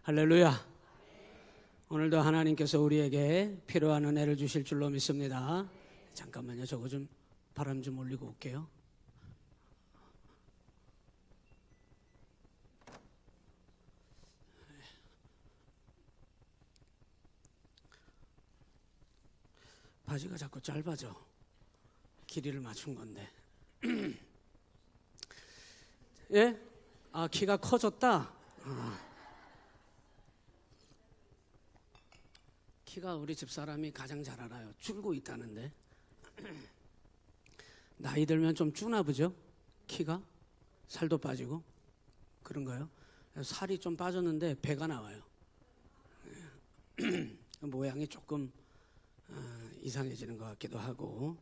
할렐루야. 오늘도 하나님께서 우리에게 필요한 은혜를 주실 줄로 믿습니다. 잠깐만요. 저거 좀 바람 좀 올리고 올게요. 바지가 자꾸 짧아져. 길이를 맞춘 건데. 예? 아, 키가 커졌다? 키가 우리 집사람이 가장 잘 알아요. 줄고 있다는데. 나이 들면 좀 주나 보죠? 키가? 살도 빠지고 그런가요? 살이 좀 빠졌는데 배가 나와요. 모양이 조금 이상해지는 것 같기도 하고.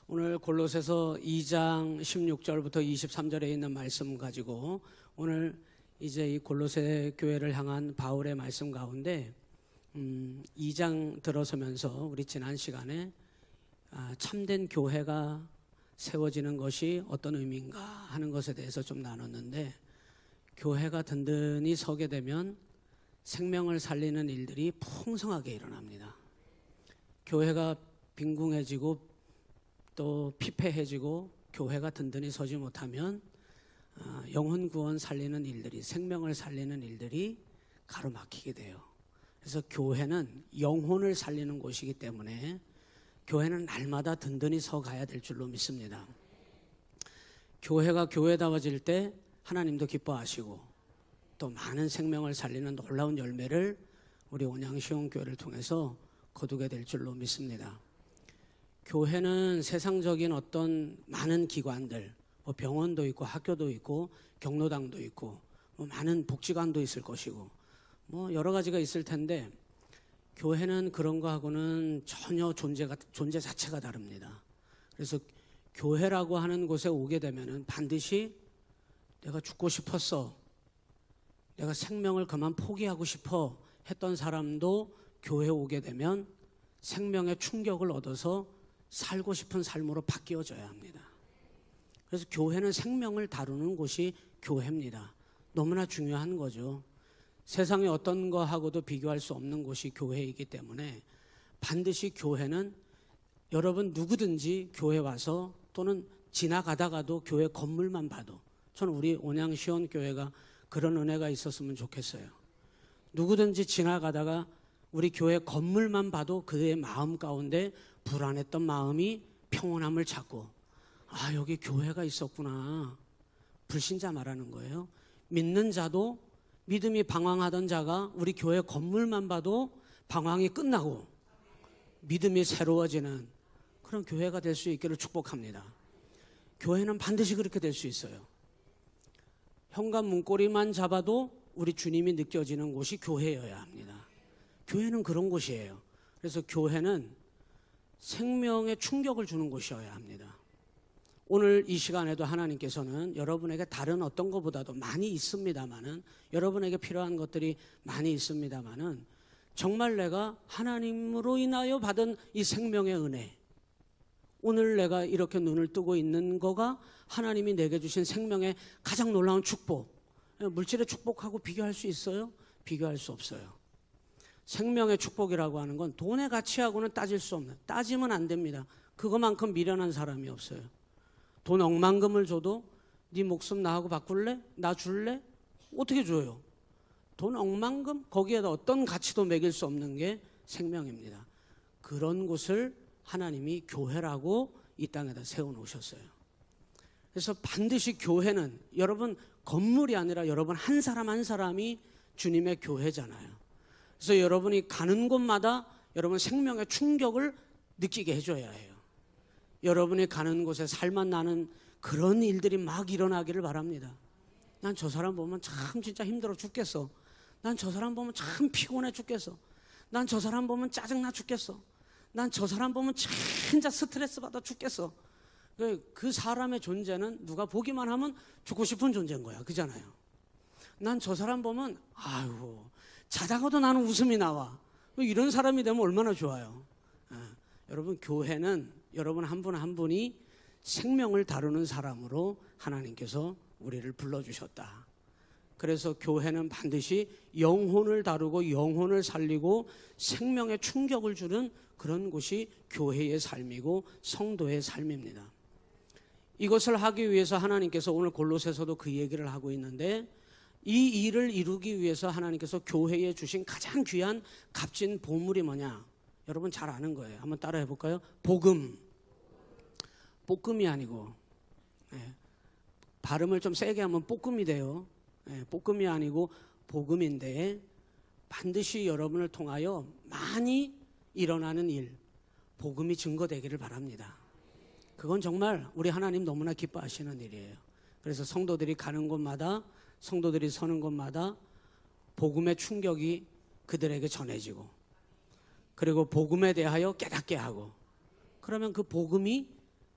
오늘 골로새서 2장 16절부터 23절에 있는 말씀 가지고 오늘 이제 이 골로새 교회를 향한 바울의 말씀 가운데 2장 들어서면서 우리 지난 시간에 참된 교회가 세워지는 것이 어떤 의미인가 하는 것에 대해서 좀 나눴는데, 교회가 든든히 서게 되면 생명을 살리는 일들이 풍성하게 일어납니다. 교회가 빈궁해지고 또 피폐해지고 교회가 든든히 서지 못하면 영혼 구원 살리는 일들이, 생명을 살리는 일들이 가로막히게 돼요. 그래서 교회는 영혼을 살리는 곳이기 때문에 교회는 날마다 든든히 서 가야 될 줄로 믿습니다. 교회가 교회다워질 때 하나님도 기뻐하시고 또 많은 생명을 살리는 놀라운 열매를 우리 온양시온교회를 통해서 거두게 될 줄로 믿습니다. 교회는 세상적인 어떤 많은 기관들, 병원도 있고 학교도 있고 경로당도 있고 많은 복지관도 있을 것이고 여러 가지가 있을 텐데, 교회는 그런 거하고는 전혀 존재 자체가 다릅니다. 그래서 교회라고 하는 곳에 오게 되면은 반드시 내가 죽고 싶었어, 내가 생명을 그만 포기하고 싶어 했던 사람도 교회에 오게 되면 생명의 충격을 얻어서 살고 싶은 삶으로 바뀌어져야 합니다. 그래서 교회는 생명을 다루는 곳이 교회입니다. 너무나 중요한 거죠. 세상의 어떤 거하고도 비교할 수 없는 곳이 교회이기 때문에 반드시 교회는, 여러분 누구든지 교회 와서 또는 지나가다가도 교회 건물만 봐도, 저는 우리 온양시온교회가 그런 은혜가 있었으면 좋겠어요. 누구든지 지나가다가 우리 교회 건물만 봐도 그의 마음 가운데 불안했던 마음이 평온함을 찾고, 아, 여기 교회가 있었구나. 불신자 말하는 거예요. 믿는 자도, 믿음이 방황하던 자가 우리 교회 건물만 봐도 방황이 끝나고 믿음이 새로워지는 그런 교회가 될 수 있기를 축복합니다. 교회는 반드시 그렇게 될 수 있어요. 현관 문고리만 잡아도 우리 주님이 느껴지는 곳이 교회여야 합니다. 교회는 그런 곳이에요. 그래서 교회는 생명의 충격을 주는 곳이어야 합니다. 오늘 이 시간에도 하나님께서는 여러분에게 다른 어떤 것보다도 많이 있습니다마는, 여러분에게 필요한 것들이 많이 있습니다마는, 정말 내가 하나님으로 인하여 받은 이 생명의 은혜, 오늘 내가 이렇게 눈을 뜨고 있는 거가 하나님이 내게 주신 생명의 가장 놀라운 축복, 물질의 축복하고 비교할 수 있어요? 비교할 수 없어요. 생명의 축복이라고 하는 건 돈의 가치하고는 따질 수 없는, 따지면 안 됩니다. 그것만큼 미련한 사람이 없어요. 돈 억만금을 줘도 네 목숨 나하고 바꿀래? 나 줄래? 어떻게 줘요? 돈 억만금? 거기에다 어떤 가치도 매길 수 없는 게 생명입니다. 그런 곳을 하나님이 교회라고 이 땅에다 세워놓으셨어요. 그래서 반드시 교회는 여러분 건물이 아니라 여러분 한 사람 한 사람이 주님의 교회잖아요. 그래서 여러분이 가는 곳마다 여러분 생명의 충격을 느끼게 해줘야 해요. 여러분이 가는 곳에 살맛 나는 그런 일들이 막 일어나기를 바랍니다. 난 저 사람 보면 참 진짜 힘들어 죽겠어. 난 저 사람 보면 참 피곤해 죽겠어. 난 저 사람 보면 짜증나 죽겠어. 난 저 사람 보면 진짜 스트레스 받아 죽겠어. 그 사람의 존재는 누가 보기만 하면 죽고 싶은 존재인 거야. 그잖아요. 난 저 사람 보면 아유, 자다가도 나는 웃음이 나와. 이런 사람이 되면 얼마나 좋아요. 여러분, 교회는 여러분 한 분 한 분이 생명을 다루는 사람으로 하나님께서 우리를 불러주셨다. 그래서 교회는 반드시 영혼을 다루고 영혼을 살리고 생명에 충격을 주는 그런 곳이 교회의 삶이고 성도의 삶입니다. 이것을 하기 위해서 하나님께서 오늘 골로새서도 그 얘기를 하고 있는데, 이 일을 이루기 위해서 하나님께서 교회에 주신 가장 귀한 값진 보물이 뭐냐? 여러분 잘 아는 거예요. 한번 따라 해볼까요? 복음. 볶음이 아니고, 발음을 좀 세게 하면 볶음이 돼요. 볶음이 아니고 복음인데, 반드시 여러분을 통하여 많이 일어나는 일, 복음이 증거되기를 바랍니다. 그건 정말 우리 하나님 너무나 기뻐하시는 일이에요. 그래서 성도들이 가는 곳마다, 성도들이 서는 곳마다 복음의 충격이 그들에게 전해지고, 그리고 복음에 대하여 깨닫게 하고, 그러면 그 복음이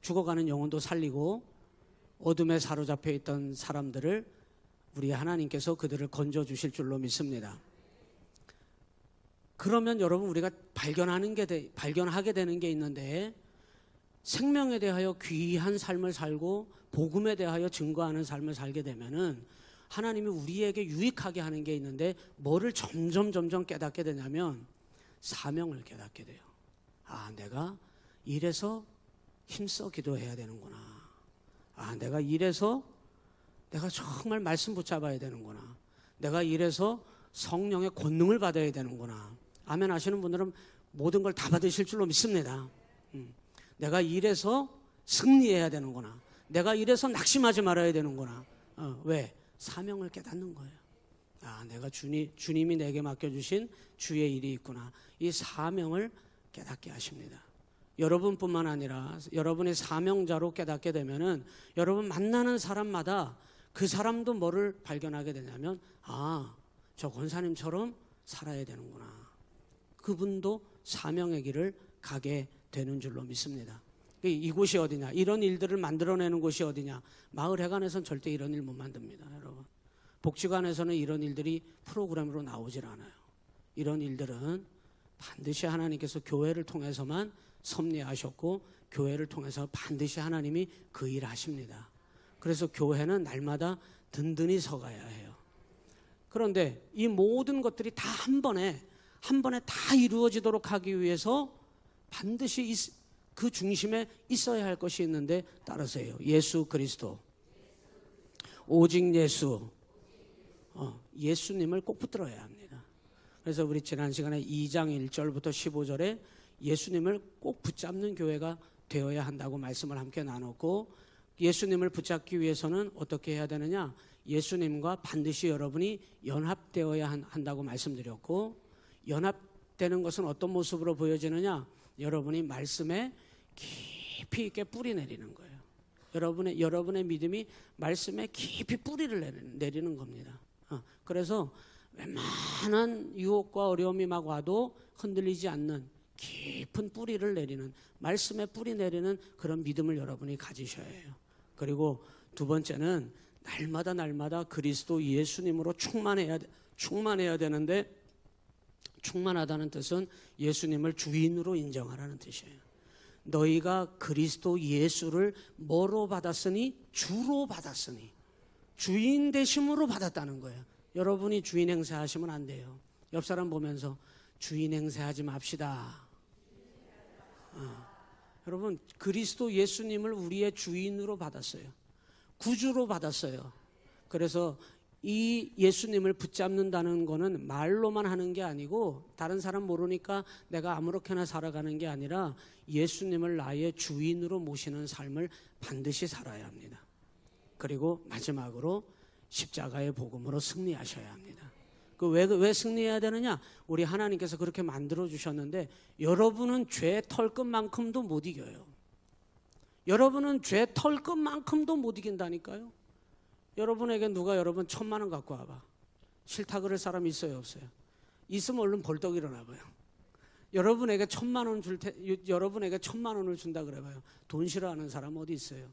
죽어가는 영혼도 살리고 어둠에 사로잡혀 있던 사람들을 우리 하나님께서 그들을 건져주실 줄로 믿습니다. 그러면 여러분, 우리가 발견하게 되는 게 있는데, 생명에 대하여 귀한 삶을 살고 복음에 대하여 증거하는 삶을 살게 되면은 하나님이 우리에게 유익하게 하는 게 있는데, 뭐를 점점 깨닫게 되냐면 사명을 깨닫게 돼요. 아, 내가 이래서 힘써 기도해야 되는구나. 아, 내가 이래서 내가 정말 말씀 붙잡아야 되는구나. 내가 이래서 성령의 권능을 받아야 되는구나. 아멘 하시는 분들은 모든 걸 다 받으실 줄로 믿습니다. 내가 이래서 승리해야 되는구나. 내가 이래서 낙심하지 말아야 되는구나. 왜? 사명을 깨닫는 거예요. 아, 내가 주님이 내게 맡겨주신 주의 일이 있구나. 이 사명을 깨닫게 하십니다. 여러분뿐만 아니라 여러분의 사명자로 깨닫게 되면은 여러분 만나는 사람마다 그 사람도 뭐를 발견하게 되냐면, 아, 저 권사님처럼 살아야 되는구나. 그분도 사명의 길을 가게 되는 줄로 믿습니다. 이곳이 어디냐? 이런 일들을 만들어내는 곳이 어디냐? 마을회관에서는 절대 이런 일 못 만듭니다, 여러분. 복지관에서는 이런 일들이 프로그램으로 나오질 않아요. 이런 일들은 반드시 하나님께서 교회를 통해서만 섭리하셨고, 교회를 통해서 반드시 하나님이 그 일을 하십니다. 그래서 교회는 날마다 든든히 서가야 해요. 그런데 이 모든 것들이 다 한 번에 다 이루어지도록 하기 위해서 반드시 그 중심에 있어야 할 것이 있는데, 따라서요. 예수 그리스도. 오직 예수. 예수님을 꼭 붙들어야 합니다. 그래서 우리 지난 시간에 2장 1절부터 15절에 예수님을 꼭 붙잡는 교회가 되어야 한다고 말씀을 함께 나눴고, 예수님을 붙잡기 위해서는 어떻게 해야 되느냐? 예수님과 반드시 여러분이 연합되어야 한다고 말씀드렸고, 연합되는 것은 어떤 모습으로 보여지느냐? 여러분이 말씀에 깊이 있게 뿌리 내리는 거예요. 여러분의 믿음이 말씀에 깊이 뿌리를 내리는 겁니다. 그래서 웬만한 유혹과 어려움이 막 와도 흔들리지 않는 깊은 뿌리를 내리는, 말씀에 뿌리 내리는 그런 믿음을 여러분이 가지셔야 해요. 그리고 두 번째는 날마다 그리스도 예수님으로 충만해야 되는데, 충만하다는 뜻은 예수님을 주인으로 인정하라는 뜻이에요. 너희가 그리스도 예수를 뭐로 받았으니? 주로 받았으니. 주인 되심으로 받았다는 거예요. 여러분이 주인 행세하시면 안 돼요. 옆 사람 보면서 주인 행세하지 맙시다. 여러분, 그리스도 예수님을 우리의 주인으로 받았어요. 구주로 받았어요. 그래서 이 예수님을 붙잡는다는 거는 말로만 하는 게 아니고, 다른 사람 모르니까 내가 아무렇게나 살아가는 게 아니라 예수님을 나의 주인으로 모시는 삶을 반드시 살아야 합니다. 그리고 마지막으로 십자가의 복음으로 승리하셔야 합니다. 왜 승리해야 되느냐? 우리 하나님께서 그렇게 만들어 주셨는데, 여러분은 죄 털끝만큼도 못 이겨요. 여러분은 죄 털끝만큼도 못 이긴다니까요. 여러분에게 누가 여러분 1,000만 원 갖고 와봐. 싫다 그럴 사람 있어요, 없어요? 있으면 얼른 벌떡 일어나봐요. 여러분에게 1,000만 원 여러분에게 1,000만 원을 준다 그래봐요. 돈 싫어하는 사람 어디 있어요?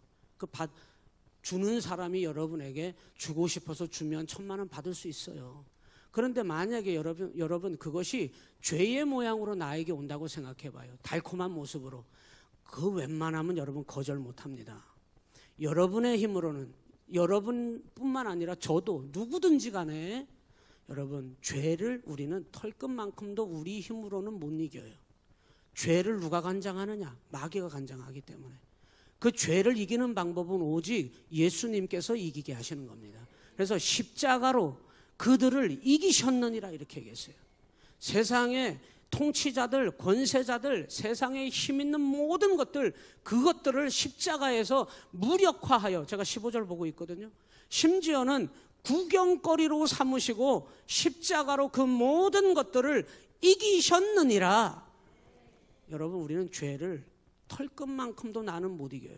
주는 사람이 여러분에게 주고 싶어서 주면 1,000만 원 받을 수 있어요. 그런데 만약에 여러분 그것이 죄의 모양으로 나에게 온다고 생각해봐요. 달콤한 모습으로. 그 웬만하면 여러분 거절 못합니다. 여러분의 힘으로는 여러분뿐만 아니라 저도 누구든지 간에 여러분 죄를 우리는 털끝만큼도 우리 힘으로는 못 이겨요. 죄를 누가 간장하느냐? 마귀가 간장하기 때문에. 그 죄를 이기는 방법은 오직 예수님께서 이기게 하시는 겁니다. 그래서 십자가로 그들을 이기셨느니라 이렇게 얘기했어요. 세상의 통치자들, 권세자들, 세상에 힘 있는 모든 것들, 그것들을 십자가에서 무력화하여, 제가 15절 보고 있거든요. 심지어는 구경거리로 삼으시고 십자가로 그 모든 것들을 이기셨느니라. 여러분, 우리는 죄를 털끝만큼도 나는 못 이겨요.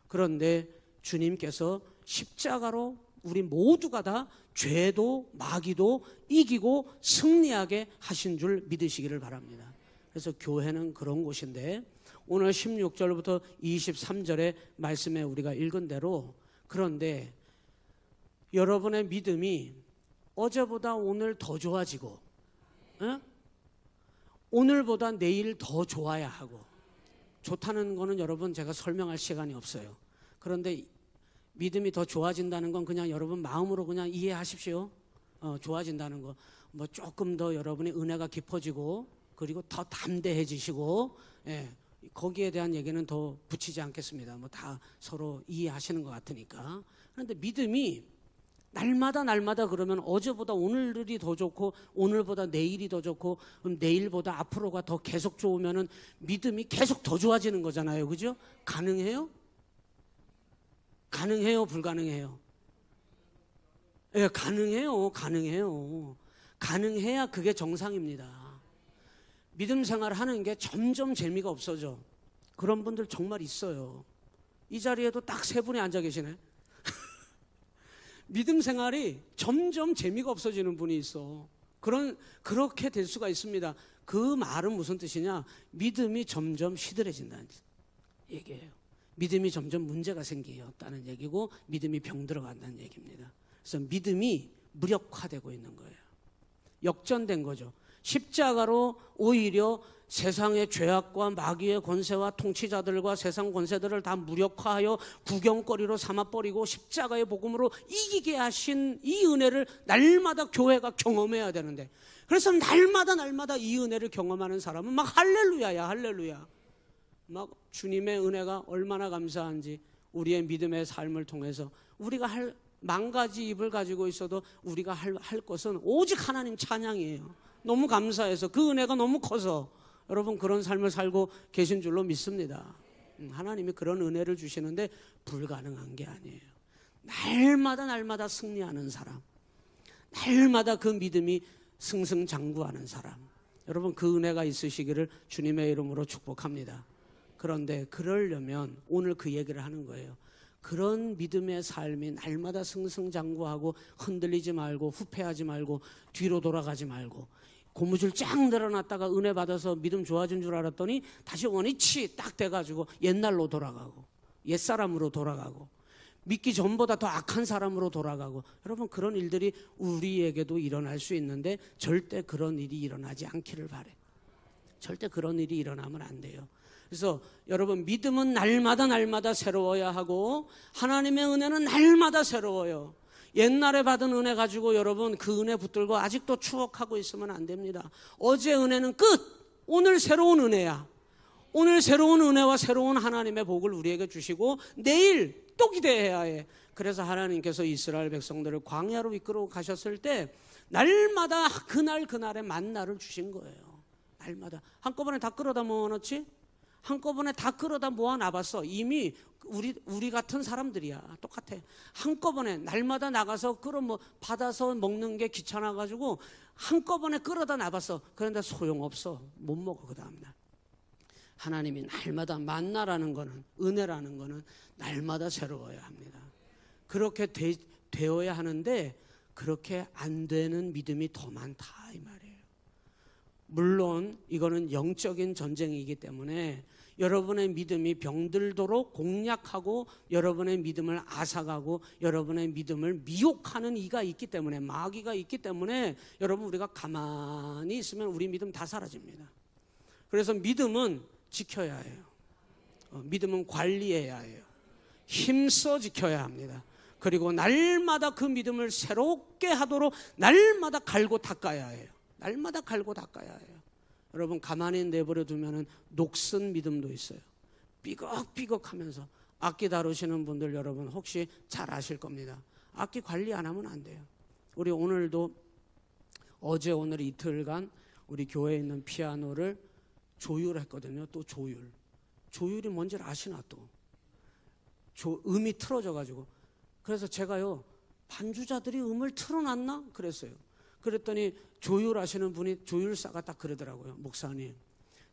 그런데 주님께서 십자가로 우리 모두가 다 죄도 마귀도 이기고 승리하게 하신 줄 믿으시기를 바랍니다. 그래서 교회는 그런 곳인데, 오늘 16절부터 23절의 말씀에 우리가 읽은 대로, 그런데 여러분의 믿음이 어제보다 오늘 더 좋아지고, 오늘보다 내일 더 좋아야 하고, 좋다는 거는 여러분 제가 설명할 시간이 없어요. 그런데 믿음이 더 좋아진다는 건 그냥 여러분 마음으로 그냥 이해하십시오. 좋아진다는 거. 뭐 조금 더 여러분의 은혜가 깊어지고, 그리고 더 담대해지시고, 거기에 대한 얘기는 더 붙이지 않겠습니다. 뭐 다 서로 이해하시는 것 같으니까. 그런데 믿음이 날마다 그러면 어제보다 오늘이 더 좋고, 오늘보다 내일이 더 좋고, 그럼 내일보다 앞으로가 더 계속 좋으면은 믿음이 계속 더 좋아지는 거잖아요. 그죠? 가능해요? 가능해요? 불가능해요? 예, 가능해요. 가능해야 그게 정상입니다. 믿음 생활을 하는 게 점점 재미가 없어져. 그런 분들 정말 있어요. 이 자리에도 딱 3분이 앉아 계시네. 믿음 생활이 점점 재미가 없어지는 분이 있어. 그렇게 될 수가 있습니다. 그 말은 무슨 뜻이냐? 믿음이 점점 시들해진다는 얘기예요. 믿음이 점점 문제가 생기었다는 얘기고, 믿음이 병들어간다는 얘기입니다. 그래서 믿음이 무력화되고 있는 거예요. 역전된 거죠. 십자가로 오히려 세상의 죄악과 마귀의 권세와 통치자들과 세상 권세들을 다 무력화하여 구경거리로 삼아버리고 십자가의 복음으로 이기게 하신 이 은혜를 날마다 교회가 경험해야 되는데, 그래서 날마다 이 은혜를 경험하는 사람은 막 할렐루야야, 할렐루야. 막 주님의 은혜가 얼마나 감사한지, 우리의 믿음의 삶을 통해서 우리가 할 10,000가지 입을 가지고 있어도 우리가 할 것은 오직 하나님 찬양이에요. 너무 감사해서, 그 은혜가 너무 커서 여러분 그런 삶을 살고 계신 줄로 믿습니다. 하나님이 그런 은혜를 주시는데 불가능한 게 아니에요. 날마다 승리하는 사람, 날마다 그 믿음이 승승장구하는 사람, 여러분 그 은혜가 있으시기를 주님의 이름으로 축복합니다. 그런데 그러려면 오늘 그 얘기를 하는 거예요. 그런 믿음의 삶이 날마다 승승장구하고 흔들리지 말고 후패하지 말고 뒤로 돌아가지 말고, 고무줄 쫙 늘어났다가 은혜 받아서 믿음 좋아진 줄 알았더니 다시 원위치 딱 돼가지고 옛날로 돌아가고, 옛사람으로 돌아가고, 믿기 전보다 더 악한 사람으로 돌아가고, 여러분 그런 일들이 우리에게도 일어날 수 있는데 절대 그런 일이 일어나지 않기를 바래. 절대 그런 일이 일어나면 안 돼요. 그래서 여러분 믿음은 날마다 새로워야 하고, 하나님의 은혜는 날마다 새로워요. 옛날에 받은 은혜 가지고 여러분 그 은혜 붙들고 아직도 추억하고 있으면 안 됩니다. 어제 은혜는 끝. 오늘 새로운 은혜야. 오늘 새로운 은혜와 새로운 하나님의 복을 우리에게 주시고 내일 또 기대해야 해. 그래서 하나님께서 이스라엘 백성들을 광야로 이끌어 가셨을 때 날마다 그날의 만나를 주신 거예요. 날마다. 한꺼번에 다 끌어다 모아놓지? 한꺼번에 다 끌어다 모아놔봤어. 이미 우리 같은 사람들이야. 똑같아. 한꺼번에 날마다 나가서 받아서 먹는 게 귀찮아가지고 한꺼번에 끌어다 놔봤어. 그런데 소용없어. 못 먹어 그 다음날. 하나님이 날마다 만나라는 거는, 은혜라는 거는 날마다 새로워야 합니다. 그렇게 되어야 하는데 그렇게 안 되는 믿음이 더 많다 이 말이에요. 물론 이거는 영적인 전쟁이기 때문에 여러분의 믿음이 병들도록 공략하고 여러분의 믿음을 앗아가고 여러분의 믿음을 미혹하는 이가 있기 때문에, 마귀가 있기 때문에 여러분 우리가 가만히 있으면 우리 믿음 다 사라집니다. 그래서 믿음은 지켜야 해요. 믿음은 관리해야 해요. 힘써 지켜야 합니다. 그리고 날마다 그 믿음을 새롭게 하도록 날마다 갈고 닦아야 해요. 날마다 갈고 닦아야 해요. 여러분, 가만히 내버려 두면 녹슨 믿음도 있어요. 삐걱삐걱하면서. 악기 다루시는 분들 여러분 혹시 잘 아실 겁니다. 악기 관리 안 하면 안 돼요. 우리 오늘도 어제 오늘 이틀간 우리 교회에 있는 피아노를 조율했거든요. 또 조율이 뭔지를 아시나 또. 음이 틀어져가지고. 그래서 제가요, 반주자들이 음을 틀어놨나? 그랬어요. 그랬더니 조율하시는 분이, 조율사가 딱 그러더라고요. 목사님,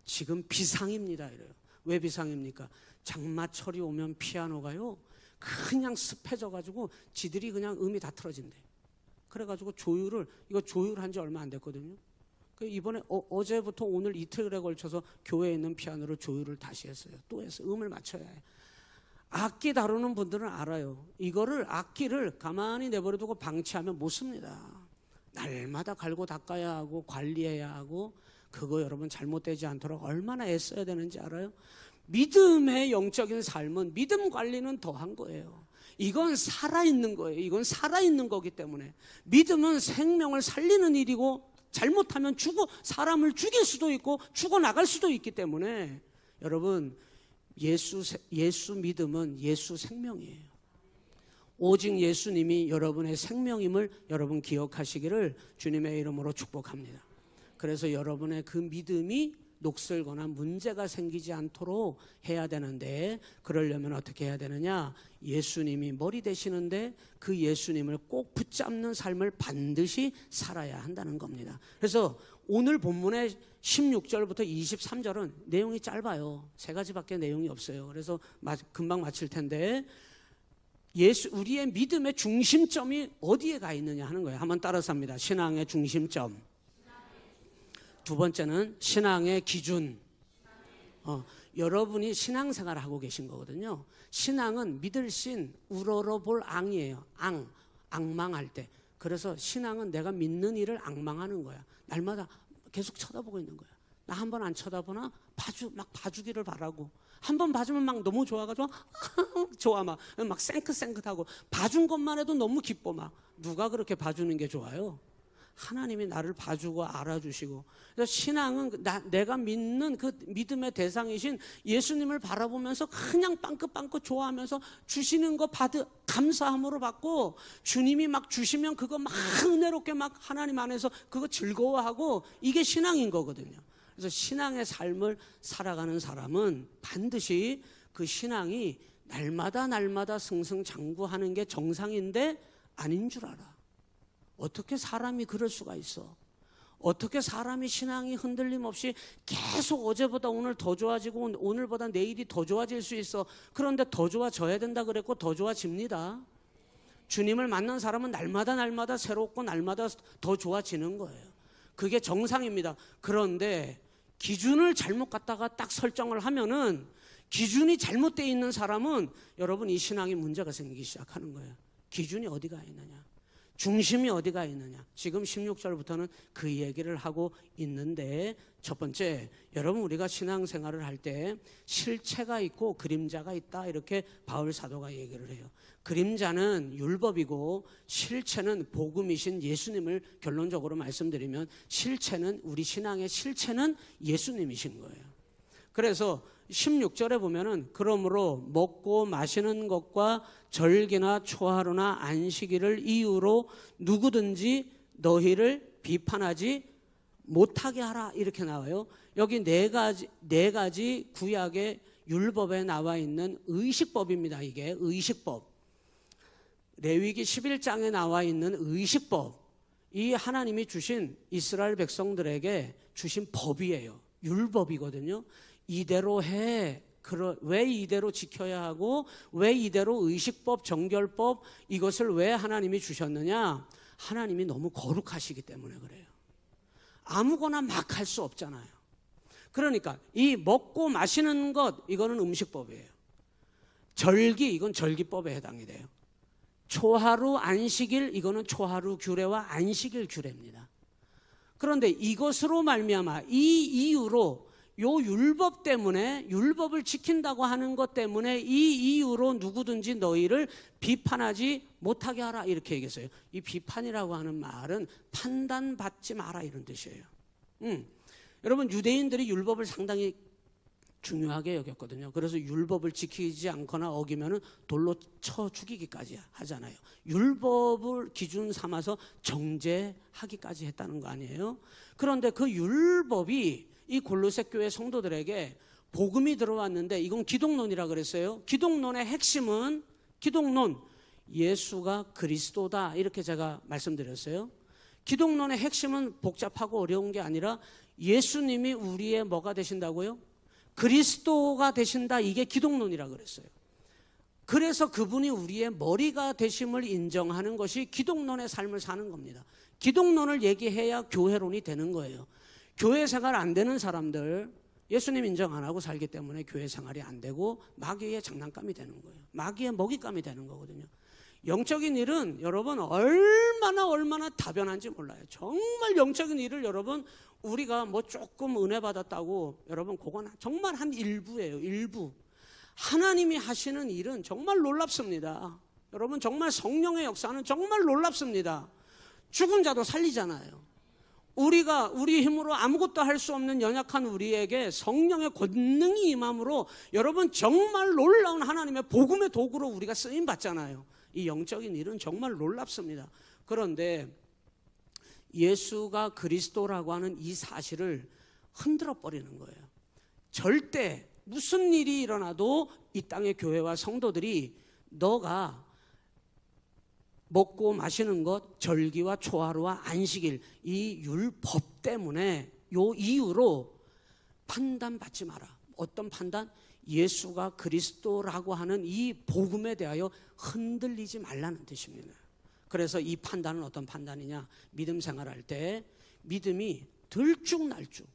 지금 비상입니다. 이래요. 왜 비상입니까? 장마철이 오면 피아노가요 그냥 습해져가지고 지들이 그냥 음이 다 틀어진대. 그래가지고 이거 조율한 지 얼마 안 됐거든요. 이번에 어제부터 오늘 이틀에 걸쳐서 교회에 있는 피아노를 조율을 다시 했어요. 또 해서 음을 맞춰야 해요. 악기 다루는 분들은 알아요. 악기를 가만히 내버려두고 방치하면 못 씁니다. 날마다 갈고 닦아야 하고 관리해야 하고, 그거 여러분 잘못되지 않도록 얼마나 애써야 되는지 알아요? 믿음의 영적인 삶은 믿음 관리는 더한 거예요. 이건 살아있는 거예요. 이건 살아있는 거기 때문에. 믿음은 생명을 살리는 일이고, 잘못하면 사람을 죽일 수도 있고 죽어나갈 수도 있기 때문에, 여러분, 예수 믿음은 예수 생명이에요. 오직 예수님이 여러분의 생명임을 여러분 기억하시기를 주님의 이름으로 축복합니다. 그래서 여러분의 그 믿음이 녹슬거나 문제가 생기지 않도록 해야 되는데, 그러려면 어떻게 해야 되느냐? 예수님이 머리 되시는데 그 예수님을 꼭 붙잡는 삶을 반드시 살아야 한다는 겁니다. 그래서 오늘 본문의 16절부터 23절은 내용이 짧아요. 3가지밖에 내용이 없어요. 그래서 금방 마칠 텐데, 우리의 믿음의 중심점이 어디에 가 있느냐 하는 거예요. 한번 따라서 합니다. 신앙의 중심점. 두 번째는 신앙의 기준. 여러분이 신앙생활을 하고 계신 거거든요. 신앙은 믿을 신 우러러볼 앙이에요. 앙망할 때. 그래서 신앙은 내가 믿는 일을 앙망하는 거야. 날마다 계속 쳐다보고 있는 거야. 나 한 번 안 쳐다보나? 막 봐주기를 바라고. 한 번 봐주면 막 너무 좋아가지고 좋아, 막 생긋생긋하고, 봐준 것만 해도 너무 기뻐. 막 누가 그렇게 봐주는 게 좋아요? 하나님이 나를 봐주고 알아주시고. 그래서 신앙은 내가 믿는 그 믿음의 대상이신 예수님을 바라보면서 그냥 빵긋빵긋 좋아하면서 주시는 거 감사함으로 받고, 주님이 막 주시면 그거 막 은혜롭게 막 하나님 안에서 그거 즐거워하고, 이게 신앙인 거거든요. 그래서 신앙의 삶을 살아가는 사람은 반드시 그 신앙이 날마다 승승장구하는 게 정상인데 아닌 줄 알아. 어떻게 사람이 그럴 수가 있어? 어떻게 사람이 신앙이 흔들림 없이 계속 어제보다 오늘 더 좋아지고 오늘보다 내일이 더 좋아질 수 있어? 그런데 더 좋아져야 된다 그랬고 더 좋아집니다. 주님을 만난 사람은 날마다 새롭고 날마다 더 좋아지는 거예요. 그게 정상입니다. 그런데 기준을 잘못 갖다가 딱 설정을 하면은, 기준이 잘못되어 있는 사람은 여러분 이 신앙이 문제가 생기기 시작하는 거예요. 기준이 어디가 있느냐? 중심이 어디가 있느냐? 지금 16절부터는 그 얘기를 하고 있는데, 첫 번째, 여러분 우리가 신앙생활을 할 때 실체가 있고 그림자가 있다, 이렇게 바울 사도가 얘기를 해요. 그림자는 율법이고 실체는 복음이신 예수님을 결론적으로 말씀드리면, 우리 신앙의 실체는 예수님이신 거예요. 그래서 16절에 보면은, 그러므로 먹고 마시는 것과 절기나 초하루나 안식일을 이유로 누구든지 너희를 비판하지 못하게 하라, 이렇게 나와요. 여기 네 가지 구약의 율법에 나와 있는 의식법입니다. 이게 의식법. 레위기 11장에 나와 있는 의식법. 이 하나님이 주신 이스라엘 백성들에게 주신 법이에요. 율법이거든요. 이대로 해. 왜 이대로 지켜야 하고, 왜 이대로 의식법, 정결법, 이것을 왜 하나님이 주셨느냐? 하나님이 너무 거룩하시기 때문에 그래요. 아무거나 막 할 수 없잖아요. 그러니까 이 먹고 마시는 것, 이거는 음식법이에요. 절기, 이건 절기법에 해당이 돼요. 초하루 안식일, 이거는 초하루 규례와 안식일 규례입니다. 그런데 이것으로 말미암아, 이 이유로 요 율법 때문에, 율법을 지킨다고 하는 것 때문에 이 이유로 누구든지 너희를 비판하지 못하게 하라, 이렇게 얘기했어요. 이 비판이라고 하는 말은 판단받지 마라, 이런 뜻이에요. 여러분, 유대인들이 율법을 상당히 중요하게 여겼거든요. 그래서 율법을 지키지 않거나 어기면은 돌로 쳐 죽이기까지 하잖아요. 율법을 기준 삼아서 정죄하기까지 했다는 거 아니에요? 그런데 그 율법이 이 골로새 교회 성도들에게 복음이 들어왔는데, 이건 기독론이라 그랬어요. 기독론의 핵심은, 기독론, 예수가 그리스도다, 이렇게 제가 말씀드렸어요. 기독론의 핵심은 복잡하고 어려운 게 아니라 예수님이 우리의 뭐가 되신다고요? 그리스도가 되신다, 이게 기독론이라 그랬어요. 그래서 그분이 우리의 머리가 되심을 인정하는 것이 기독론의 삶을 사는 겁니다. 기독론을 얘기해야 교회론이 되는 거예요. 교회 생활 안 되는 사람들, 예수님 인정 안 하고 살기 때문에 교회 생활이 안 되고 마귀의 장난감이 되는 거예요. 마귀의 먹잇감이 되는 거거든요. 영적인 일은 여러분 얼마나 다변한지 몰라요. 정말 영적인 일을 여러분, 우리가 뭐 조금 은혜 받았다고, 여러분 그건 정말 한 일부예요. 일부. 하나님이 하시는 일은 정말 놀랍습니다. 여러분, 정말 성령의 역사는 정말 놀랍습니다. 죽은 자도 살리잖아요. 우리가 우리 힘으로 아무것도 할 수 없는 연약한 우리에게 성령의 권능이 임함으로 여러분 정말 놀라운 하나님의 복음의 도구로 우리가 쓰임 받잖아요. 이 영적인 일은 정말 놀랍습니다. 그런데 예수가 그리스도라고 하는 이 사실을 흔들어 버리는 거예요. 절대 무슨 일이 일어나도 이 땅의 교회와 성도들이 너가 먹고 마시는 것, 절기와 초하루와 안식일, 이 율법 때문에, 요 이유로 판단받지 마라. 어떤 판단? 예수가 그리스도라고 하는 이 복음에 대하여 흔들리지 말라는 뜻입니다. 그래서 이 판단은 어떤 판단이냐? 믿음 생활할 때 믿음이 들쭉날쭉,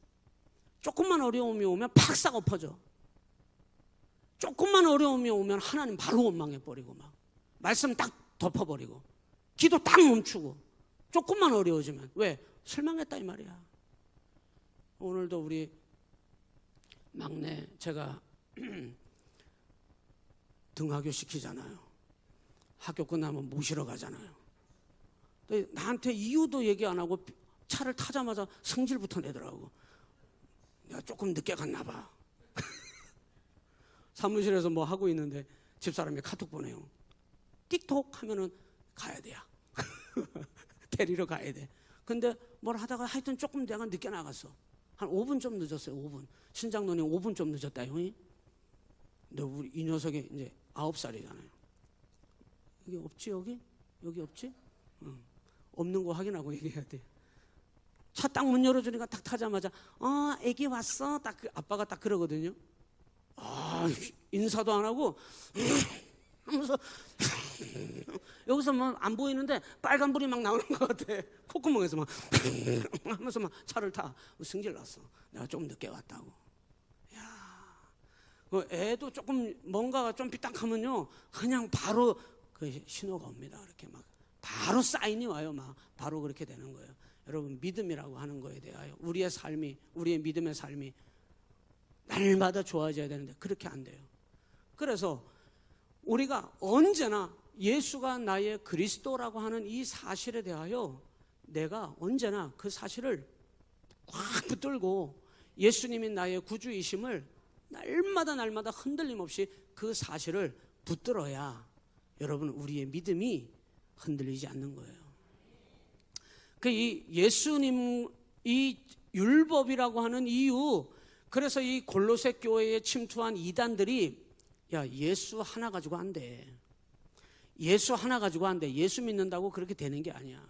조금만 어려움이 오면 팍 엎어져. 조금만 어려움이 오면 하나님 바로 원망해버리고, 막 말씀 딱 덮어버리고, 기도 딱 멈추고, 조금만 어려워지면. 왜? 실망했다 이 말이야. 오늘도 우리 막내 제가 등하교 시키잖아요. 학교 끝나면 모시러 가잖아요. 근데 나한테 이유도 얘기 안 하고 차를 타자마자 성질부터 내더라고. 내가 조금 늦게 갔나 봐. 사무실에서 뭐 하고 있는데 집사람이 카톡 보내요. 틱톡 하면은 가야 돼요. 데리러 가야 돼. 근데 뭘 하다가 하여튼 조금 내가 늦게 나갔어. 한 5분 좀 늦었어요. 5분. 신장로님 5분 좀 늦었다, 형이. 근데 우리 이 녀석이 이제 9살이잖아요. 여기 없지, 여기? 여기 없지? 응. 없는 거 확인하고 얘기해야 돼. 차 딱 문 열어주니까 딱 타자마자 애기 왔어. 딱 아빠가 딱 그러거든요. 인사도 안 하고 하면서 여기서 뭐 안 보이는데 빨간불이 막 나오는 것 같아. 콧구멍에서 막 하면서 막 차를 타. 승질 났어. 내가 좀 늦게 왔다고. 야, 애도 조금 뭔가가 좀 삐딱하면요, 그냥 바로 그 신호가 옵니다. 이렇게 막 바로 사인이 와요. 막 바로 그렇게 되는 거예요. 여러분, 믿음이라고 하는 거에 대하여 우리의 삶이, 우리의 믿음의 삶이 날마다 좋아져야 되는데 그렇게 안 돼요. 그래서 우리가 언제나 예수가 나의 그리스도라고 하는 이 사실에 대하여 내가 언제나 그 사실을 꽉 붙들고 예수님이 나의 구주이심을 날마다 흔들림 없이 그 사실을 붙들어야 여러분, 우리의 믿음이 흔들리지 않는 거예요. 이 예수님, 이 율법이라고 하는 이유, 그래서 이 골로새 교회에 침투한 이단들이, 야, 예수 하나 가지고 안 돼. 예수 하나 가지고 안 돼. 예수 믿는다고 그렇게 되는 게 아니야.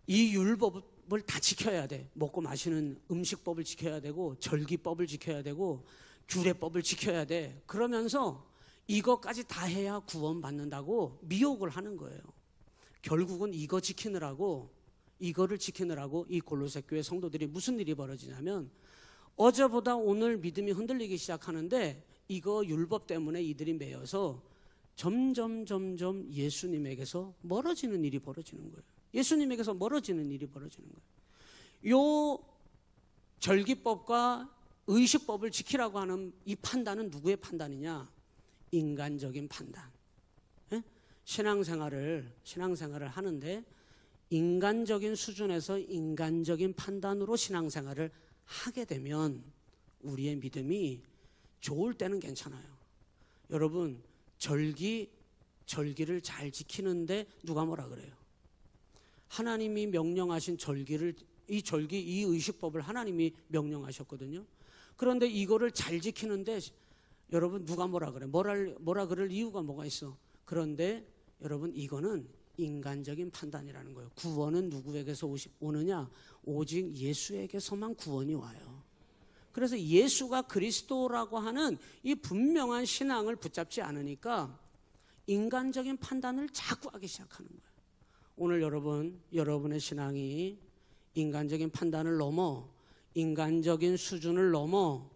이 율법을 다 지켜야 돼. 먹고 마시는 음식법을 지켜야 되고, 절기법을 지켜야 되고, 규례법을 지켜야 돼. 그러면서 이것까지 다 해야 구원받는다고 미혹을 하는 거예요. 결국은 이거 지키느라고, 이거를 지키느라고 이 골로새 교회 성도들이 무슨 일이 벌어지냐면, 어제보다 오늘 믿음이 흔들리기 시작하는데 이거 율법 때문에 이들이 매여서 점점 예수님에게서 멀어지는 일이 벌어지는 거예요. 예수님에게서 멀어지는 일이 벌어지는 거예요. 요 절기법과 의식법을 지키라고 하는 이 판단은 누구의 판단이냐? 인간적인 판단. 예? 신앙생활을 하는데 인간적인 수준에서 인간적인 판단으로 신앙생활을 하게 되면 우리의 믿음이 좋을 때는 괜찮아요. 여러분, 절기를 잘 지키는데 누가 뭐라 그래요? 하나님이 명령하신 이 의식법을 하나님이 명령하셨거든요. 그런데 이거를 잘 지키는데 여러분 누가 뭐라 그래? 뭐라 그럴 이유가 뭐가 있어? 그런데 여러분 이거는 인간적인 판단이라는 거예요. 구원은 누구에게서 오느냐? 오직 예수에게서만 구원이 와요. 그래서 예수가 그리스도라고 하는 이 분명한 신앙을 붙잡지 않으니까 인간적인 판단을 자꾸 하기 시작하는 거예요. 오늘 여러분의 신앙이 인간적인 판단을 넘어 인간적인 수준을 넘어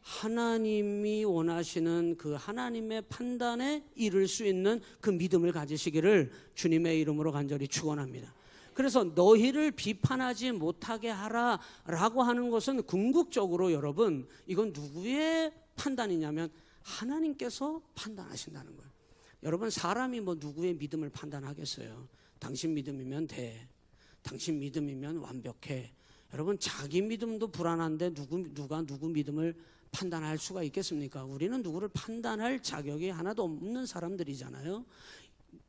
하나님이 원하시는 그 하나님의 판단에 이를 수 있는 그 믿음을 가지시기를 주님의 이름으로 간절히 축원합니다. 그래서 너희를 비판하지 못하게 하라라고 하는 것은 궁극적으로 여러분 이건 누구의 판단이냐면 하나님께서 판단하신다는 거예요. 여러분 사람이 뭐 누구의 믿음을 판단하겠어요? 당신 믿음이면 돼. 당신 믿음이면 완벽해. 여러분 자기 믿음도 불안한데 누가 누구 믿음을 판단할 수가 있겠습니까? 우리는 누구를 판단할 자격이 하나도 없는 사람들이잖아요.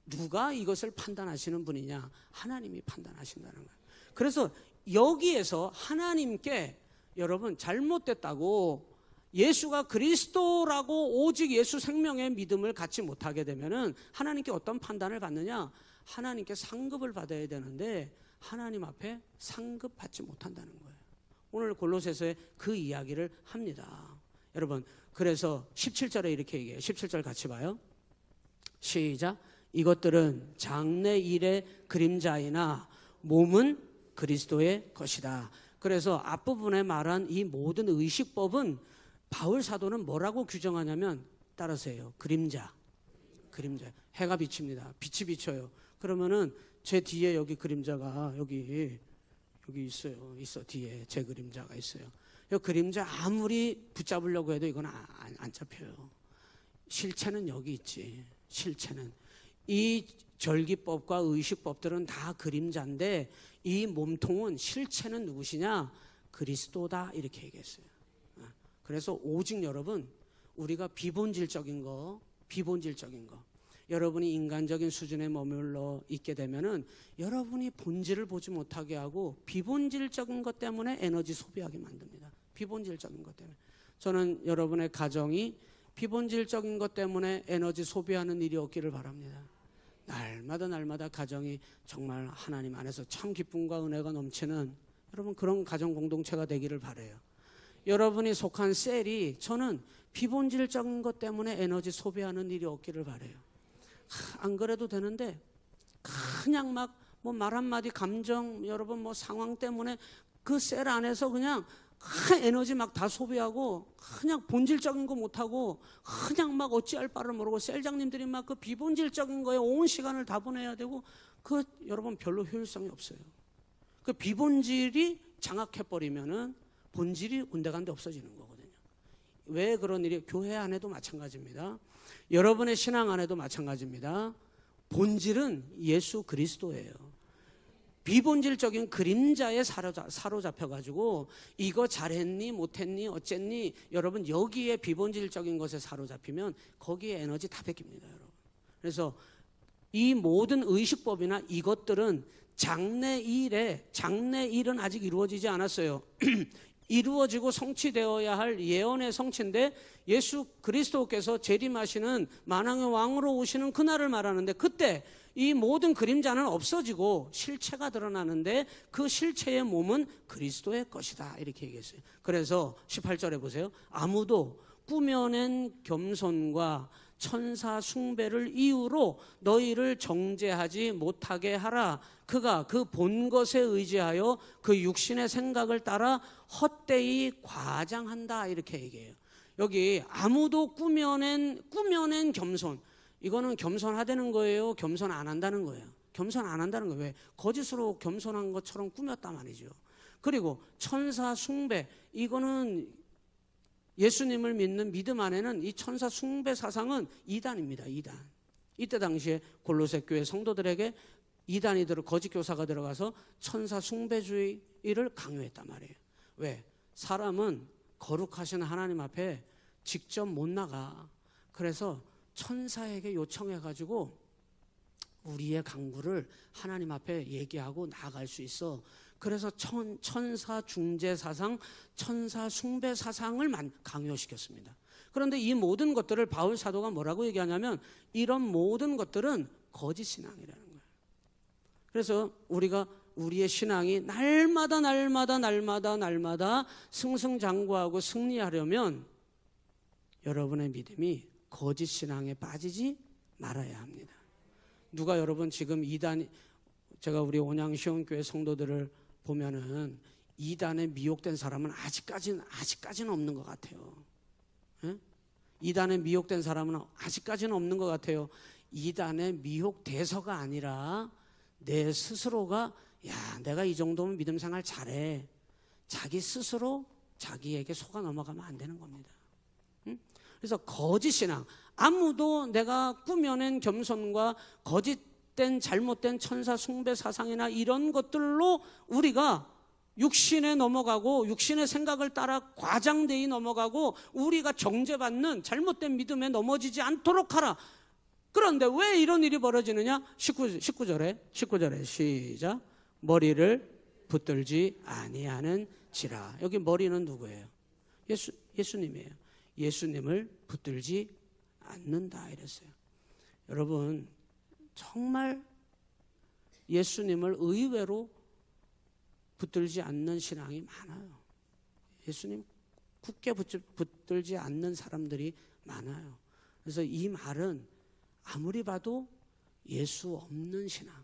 누가 이것을 판단하시는 분이냐? 하나님이 판단하신다는 거예요. 그래서 여기에서 하나님께 여러분 잘못됐다고 예수가 그리스도라고 오직 예수 생명의 믿음을 갖지 못하게 되면은 하나님께 어떤 판단을 받느냐? 하나님께 상급을 받아야 되는데 하나님 앞에 상급받지 못한다는 거예요. 오늘 골로새서에 그 이야기를 합니다. 여러분 그래서 17절에 이렇게 얘기해요. 17절 같이 봐요. 시작. 이것들은 장래 일의 그림자이나 몸은 그리스도의 것이다. 그래서 앞부분에 말한 이 모든 의식법은 바울 사도는 뭐라고 규정하냐면 따라서요. 그림자. 해가 비칩니다. 빛이 비쳐요. 그러면은 제 뒤에 여기 그림자가 여기 있어 뒤에 제 그림자가 있어요. 이 그림자 아무리 붙잡으려고 해도 이건 안 잡혀요. 실체는 여기 있지. 실체는 이 절기법과 의식법들은 다 그림자인데 이 몸통은 실체는 누구시냐? 그리스도다 이렇게 얘기했어요. 그래서 오직 여러분 우리가 비본질적인 거 여러분이 인간적인 수준에 머물러 있게 되면은 여러분이 본질을 보지 못하게 하고 비본질적인 것 때문에 에너지 소비하게 만듭니다. 비본질적인 것 때문에. 저는 여러분의 가정이 비본질적인 것 때문에 에너지 소비하는 일이 없기를 바랍니다. 날마다 가정이 정말 하나님 안에서 참 기쁨과 은혜가 넘치는 여러분 그런 가정 공동체가 되기를 바라요. 여러분이 속한 셀이 저는 비본질적인 것 때문에 에너지 소비하는 일이 없기를 바라요. 안 그래도 되는데 그냥 막 뭐 말 한마디 감정 여러분 뭐 상황 때문에 그 셀 안에서 그냥 에너지 막 다 소비하고 그냥 본질적인 거 못하고 그냥 막 어찌할 바를 모르고 셀장님들이 막 그 비본질적인 거에 온 시간을 다 보내야 되고 그 여러분 별로 효율성이 없어요. 그 비본질이 장악해버리면은 본질이 온데간데 없어지는 거거든요. 왜 그런 일이? 교회 안에도 마찬가지입니다. 여러분의 신앙 안에도 마찬가지입니다. 본질은 예수 그리스도예요. 비본질적인 그림자에 사로잡혀가지고 이거 잘했니 못했니 어쨌니 여러분 여기에 비본질적인 것에 사로잡히면 거기에 에너지 다 뺏깁니다. 여러분. 그래서 이 모든 의식법이나 이것들은 장래 일은 아직 이루어지지 않았어요. 이루어지고 성취되어야 할 예언의 성취인데 예수 그리스도께서 재림하시는 만왕의 왕으로 오시는 그날을 말하는데 그때 이 모든 그림자는 없어지고 실체가 드러나는데 그 실체의 몸은 그리스도의 것이다 이렇게 얘기했어요. 그래서 18절에 보세요. 아무도 꾸며낸 겸손과 천사 숭배를 이유로 너희를 정죄하지 못하게 하라. 그가 그 본 것에 의지하여 그 육신의 생각을 따라 헛되이 과장한다 이렇게 얘기해요. 여기 아무도 꾸며낸 겸손, 이거는 겸손하다는 거예요? 겸손 안 한다는 거예요? 겸손 안 한다는 거예요. 왜? 거짓으로 겸손한 것처럼 꾸몄단 말이죠. 그리고 천사 숭배, 이거는 예수님을 믿는 믿음 안에는 이 천사 숭배 사상은 이단입니다. 이단. 이때 당시에 골로새 교회 성도들에게 이단이 거짓 교사가 들어가서 천사 숭배주의를 강요했단 말이에요. 왜? 사람은 거룩하신 하나님 앞에 직접 못 나가. 그래서 천사에게 요청해가지고 우리의 강구를 하나님 앞에 얘기하고 나아갈 수 있어. 그래서 천사 중재 사상, 천사 숭배 사상을 강요시켰습니다. 그런데 이 모든 것들을 바울 사도가 뭐라고 얘기하냐면 이런 모든 것들은 거짓 신앙이라는 거예요. 그래서 우리가 우리의 신앙이 날마다 승승장구하고 승리하려면 여러분의 믿음이 거짓 신앙에 빠지지 말아야 합니다. 누가 여러분 지금 이단, 제가 우리 온양시온교회 성도들을 보면은 이단에 미혹된 사람은 아직까지는 없는 것 같아요. 예? 이단에 미혹된 사람은 아직까지는 없는 것 같아요. 이단에 미혹돼서가 아니라 내 스스로가 내가 이 정도면 믿음 생활 잘해. 자기 스스로 자기에게 속아 넘어가면 안 되는 겁니다. 그래서 거짓 신앙, 아무도 내가 꾸며낸 겸손과 거짓된 잘못된 천사 숭배 사상이나 이런 것들로 우리가 육신에 넘어가고 육신의 생각을 따라 과장되이 넘어가고 우리가 정죄받는 잘못된 믿음에 넘어지지 않도록 하라. 그런데 왜 이런 일이 벌어지느냐? 19절에 시작. 머리를 붙들지 아니하는 지라. 여기 머리는 누구예요? 예수님이에요. 예수님을 붙들지 않는다 이랬어요. 여러분 정말 예수님을 의외로 붙들지 않는 신앙이 많아요. 예수님 굳게 붙들지 않는 사람들이 많아요. 그래서 이 말은 아무리 봐도 예수 없는 신앙,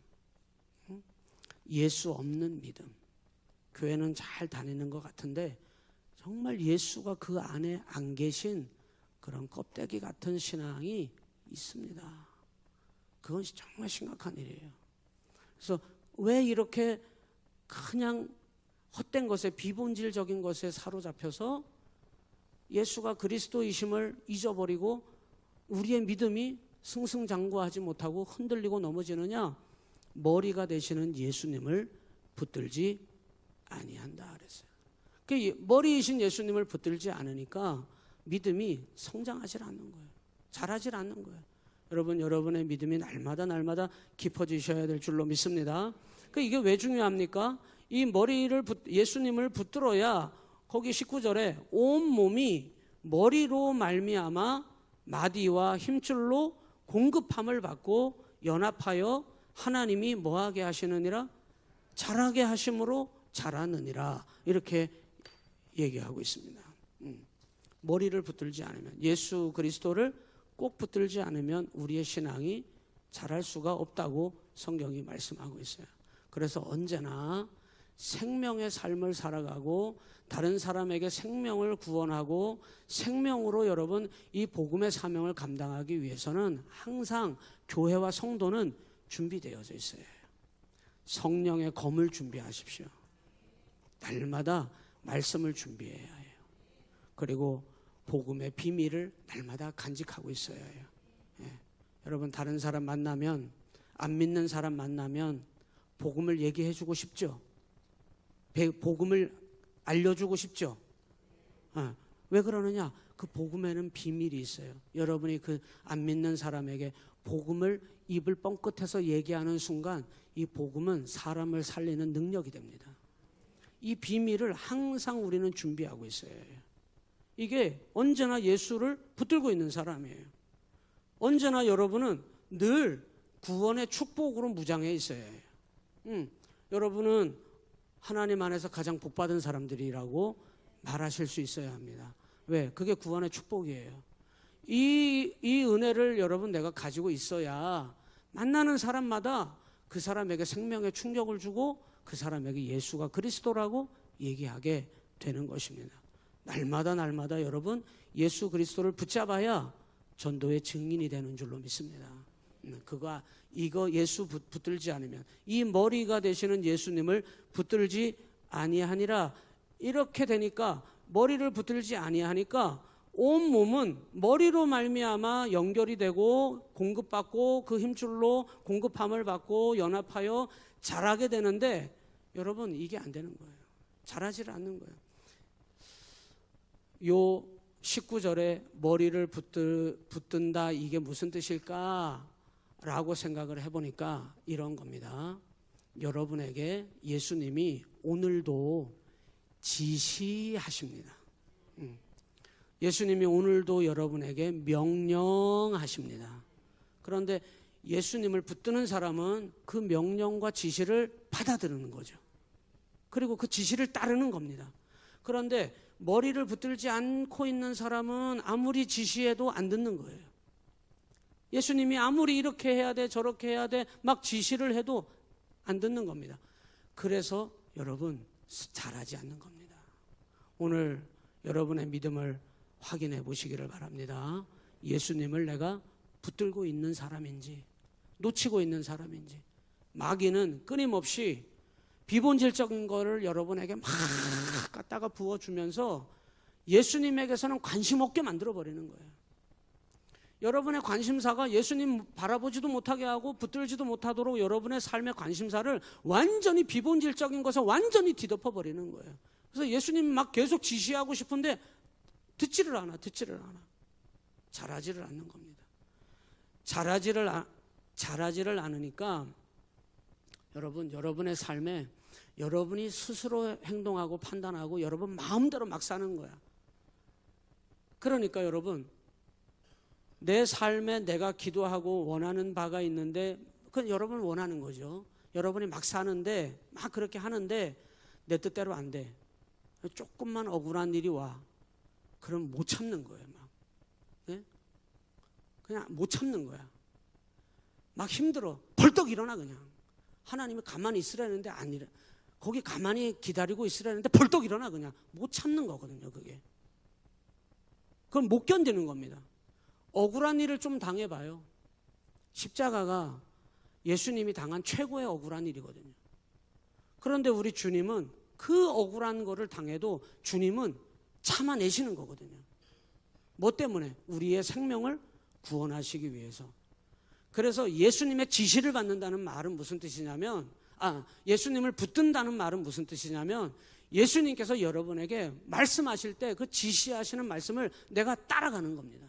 예수 없는 믿음, 교회는 잘 다니는 것 같은데 정말 예수가 그 안에 안 계신 그런 껍데기 같은 신앙이 있습니다. 그건 정말 심각한 일이에요. 그래서 왜 이렇게 그냥 헛된 것에, 비본질적인 것에 사로잡혀서 예수가 그리스도이심을 잊어버리고 우리의 믿음이 승승장구하지 못하고 흔들리고 넘어지느냐? 머리가 되시는 예수님을 붙들지 아니한다 그랬어요. 머리이신 예수님을 붙들지 않으니까 믿음이 성장하지 않는 거예요. 자라지 않는 거예요. 여러분의 믿음이 날마다 깊어지셔야 될 줄로 믿습니다. 이게 왜 중요합니까? 이 머리를 예수님을 붙들어야 거기 19절에 온 몸이 머리로 말미암아 마디와 힘줄로 공급함을 받고 연합하여 하나님이 뭐하게 하시느니라? 자라게 하심으로 자라느니라. 이렇게 얘기하고 있습니다. 머리를 붙들지 않으면, 예수 그리스도를 꼭 붙들지 않으면 우리의 신앙이 자랄 수가 없다고 성경이 말씀하고 있어요. 그래서 언제나 생명의 삶을 살아가고 다른 사람에게 생명을 구원하고 생명으로 여러분 이 복음의 사명을 감당하기 위해서는 항상 교회와 성도는 준비되어져 있어요. 성령의 검을 준비하십시오. 날마다 말씀을 준비해야 해요. 그리고 복음의 비밀을 날마다 간직하고 있어야 해요. 여러분 다른 사람 만나면, 안 믿는 사람 만나면 복음을 얘기해 주고 싶죠? 복음을 알려주고 싶죠? 왜 그러느냐? 그 복음에는 비밀이 있어요. 여러분이 그 안 믿는 사람에게 복음을 입을 뻥끗해서 얘기하는 순간 이 복음은 사람을 살리는 능력이 됩니다. 이 비밀을 항상 우리는 준비하고 있어야 해요. 이게 언제나 예수를 붙들고 있는 사람이에요. 언제나 여러분은 늘 구원의 축복으로 무장해 있어야 해요. 여러분은 하나님 안에서 가장 복받은 사람들이라고 말하실 수 있어야 합니다. 왜? 그게 구원의 축복이에요. 이 은혜를 여러분 내가 가지고 있어야 만나는 사람마다 그 사람에게 생명의 충격을 주고 그 사람에게 예수가 그리스도라고 얘기하게 되는 것입니다. 날마다 여러분 예수 그리스도를 붙잡아야 전도의 증인이 되는 줄로 믿습니다. 이거 예수 붙들지 않으면, 이 머리가 되시는 예수님을 붙들지 아니하니라. 이렇게 되니까 머리를 붙들지 아니하니까 온 몸은 머리로 말미암아 연결이 되고 공급받고 그 힘줄로 공급함을 받고 연합하여 자라게 되는데 여러분 이게 안 되는 거예요. 자라지를 않는 거예요. 요 19절에 머리를 붙든다 이게 무슨 뜻일까? 라고 생각을 해보니까 이런 겁니다. 여러분에게 예수님이 오늘도 지시하십니다. 예수님이 오늘도 여러분에게 명령하십니다. 그런데 예수님을 붙드는 사람은 그 명령과 지시를 받아들이는 거죠. 그리고 그 지시를 따르는 겁니다. 그런데 머리를 붙들지 않고 있는 사람은 아무리 지시해도 안 듣는 거예요. 예수님이 아무리 이렇게 해야 돼 저렇게 해야 돼 막 지시를 해도 안 듣는 겁니다. 그래서 여러분 잘하지 않는 겁니다. 오늘 여러분의 믿음을 확인해 보시기를 바랍니다. 예수님을 내가 붙들고 있는 사람인지 놓치고 있는 사람인지. 마귀는 끊임없이 비본질적인 거를 여러분에게 막 갖다가 부어주면서 예수님에게서는 관심 없게 만들어버리는 거예요. 여러분의 관심사가 예수님 바라보지도 못하게 하고 붙들지도 못하도록 여러분의 삶의 관심사를 완전히 비본질적인 것에 완전히 뒤덮어버리는 거예요. 그래서 예수님 막 계속 지시하고 싶은데 듣지를 않아. 잘하지를 않는 겁니다. 잘하지를 않으니까 여러분, 여러분의 삶에 여러분이 스스로 행동하고 판단하고 여러분 마음대로 막 사는 거야. 그러니까 여러분, 내 삶에 내가 기도하고 원하는 바가 있는데 그건 여러분 원하는 거죠. 여러분이 막 사는데 막 그렇게 하는데 내 뜻대로 안 돼. 조금만 억울한 일이 와. 그럼 못 참는 거예요. 막. 네? 그냥 못 참는 거야. 막 힘들어. 벌떡 일어나 그냥. 하나님이 가만히 있으라 했는데 안 일어나. 거기 가만히 기다리고 있으라 했는데 벌떡 일어나 그냥. 못 참는 거거든요. 그게. 그건 못 견디는 겁니다. 억울한 일을 좀 당해봐요. 십자가가 예수님이 당한 최고의 억울한 일이거든요. 그런데 우리 주님은 그 억울한 거를 당해도 주님은 참아내시는 거거든요. 뭐 때문에? 우리의 생명을 구원하시기 위해서. 그래서 예수님의 지시를 받는다는 말은 무슨 뜻이냐면, 예수님을 붙든다는 말은 무슨 뜻이냐면, 예수님께서 여러분에게 말씀하실 때 그 지시하시는 말씀을 내가 따라가는 겁니다.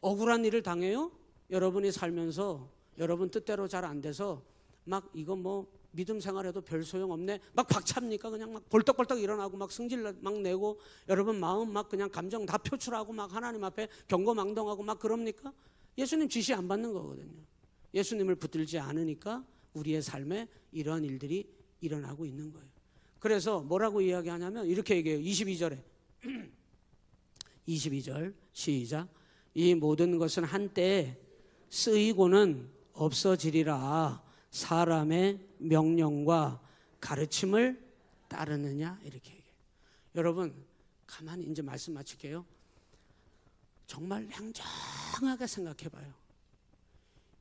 억울한 일을 당해요? 여러분이 살면서 여러분 뜻대로 잘 안 돼서 막 이거 뭐 믿음 생활해도 별 소용 없네. 막 박찹니까? 그냥 막 벌떡벌떡 일어나고 막 승질 막 내고 여러분 마음 막 그냥 감정 다 표출하고 막 하나님 앞에 경거망동하고 막 그럽니까? 예수님 지시 안 받는 거거든요. 예수님을 붙들지 않으니까 우리의 삶에 이러한 일들이 일어나고 있는 거예요. 그래서 뭐라고 이야기하냐면 이렇게 얘기해요. 22절에 22절 시작. 이 모든 것은 한때 쓰이고는 없어지리라. 사람의 명령과 가르침을 따르느냐 이렇게 얘기해요. 여러분 가만히 이제 말씀 마칠게요. 정말 냉정하게 생각해봐요.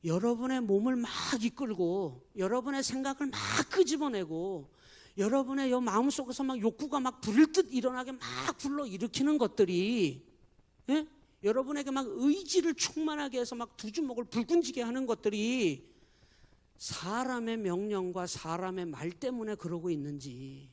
여러분의 몸을 막 이끌고 여러분의 생각을 막 끄집어내고 여러분의 마음속에서 막 욕구가 막 부를 듯 일어나게 막 불러일으키는 것들이, 예? 여러분에게 막 의지를 충만하게 해서 막 두 주먹을 불끈지게 하는 것들이 사람의 명령과 사람의 말 때문에 그러고 있는지,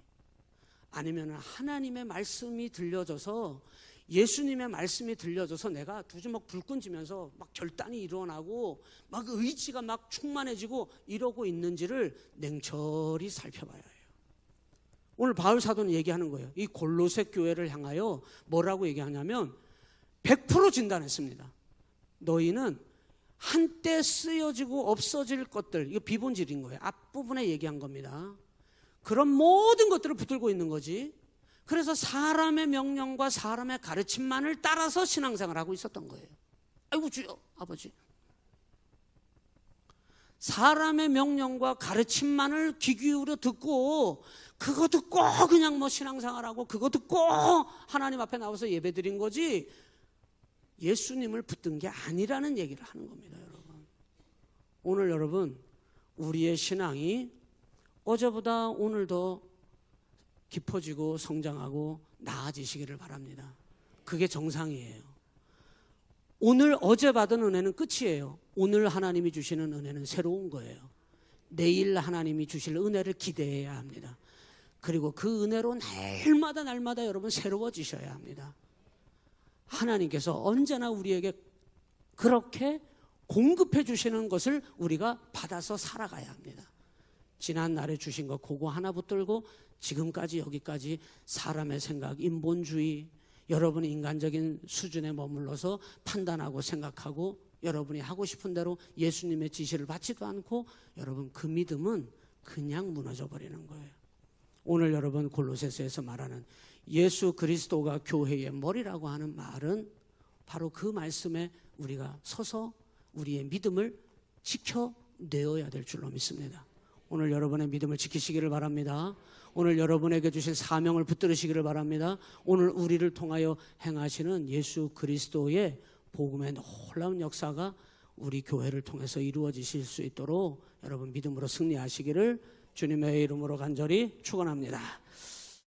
아니면 하나님의 말씀이 들려져서 예수님의 말씀이 들려져서 내가 두 주먹 불끈지면서 막 결단이 일어나고 막 의지가 막 충만해지고 이러고 있는지를 냉철히 살펴봐야 해요. 오늘 바울 사도는 얘기하는 거예요. 이 골로새 교회를 향하여 뭐라고 얘기하냐면 100% 진단했습니다. 너희는 한때 쓰여지고 없어질 것들, 이거 비본질인 거예요. 앞부분에 얘기한 겁니다. 그런 모든 것들을 붙들고 있는 거지. 그래서 사람의 명령과 사람의 가르침만을 따라서 신앙생활을 하고 있었던 거예요. 아이고 주여 아버지, 사람의 명령과 가르침만을 귀 기울여 듣고 그거 듣고 그냥 뭐 신앙생활하고 그거 듣고 하나님 앞에 나와서 예배드린 거지 예수님을 붙든 게 아니라는 얘기를 하는 겁니다. 여러분, 오늘 여러분 우리의 신앙이 어제보다 오늘 더 깊어지고 성장하고 나아지시기를 바랍니다. 그게 정상이에요. 오늘 어제 받은 은혜는 끝이에요. 오늘 하나님이 주시는 은혜는 새로운 거예요. 내일 하나님이 주실 은혜를 기대해야 합니다. 그리고 그 은혜로 날마다 여러분 새로워지셔야 합니다. 하나님께서 언제나 우리에게 그렇게 공급해 주시는 것을 우리가 받아서 살아가야 합니다. 지난 날에 주신 거 그거 하나 붙들고 지금까지 여기까지 사람의 생각, 인본주의, 여러분의 인간적인 수준에 머물러서 판단하고 생각하고 여러분이 하고 싶은 대로 예수님의 지시를 받지도 않고 여러분 그 믿음은 그냥 무너져 버리는 거예요. 오늘 여러분 골로새서에서 말하는 예수 그리스도가 교회의 머리라고 하는 말은 바로 그 말씀에 우리가 서서 우리의 믿음을 지켜내어야 될 줄로 믿습니다. 오늘 여러분의 믿음을 지키시기를 바랍니다. 오늘 여러분에게 주신 사명을 붙들으시기를 바랍니다. 오늘 우리를 통하여 행하시는 예수 그리스도의 복음의 놀라운 역사가 우리 교회를 통해서 이루어지실 수 있도록 여러분 믿음으로 승리하시기를 주님의 이름으로 간절히 축원합니다.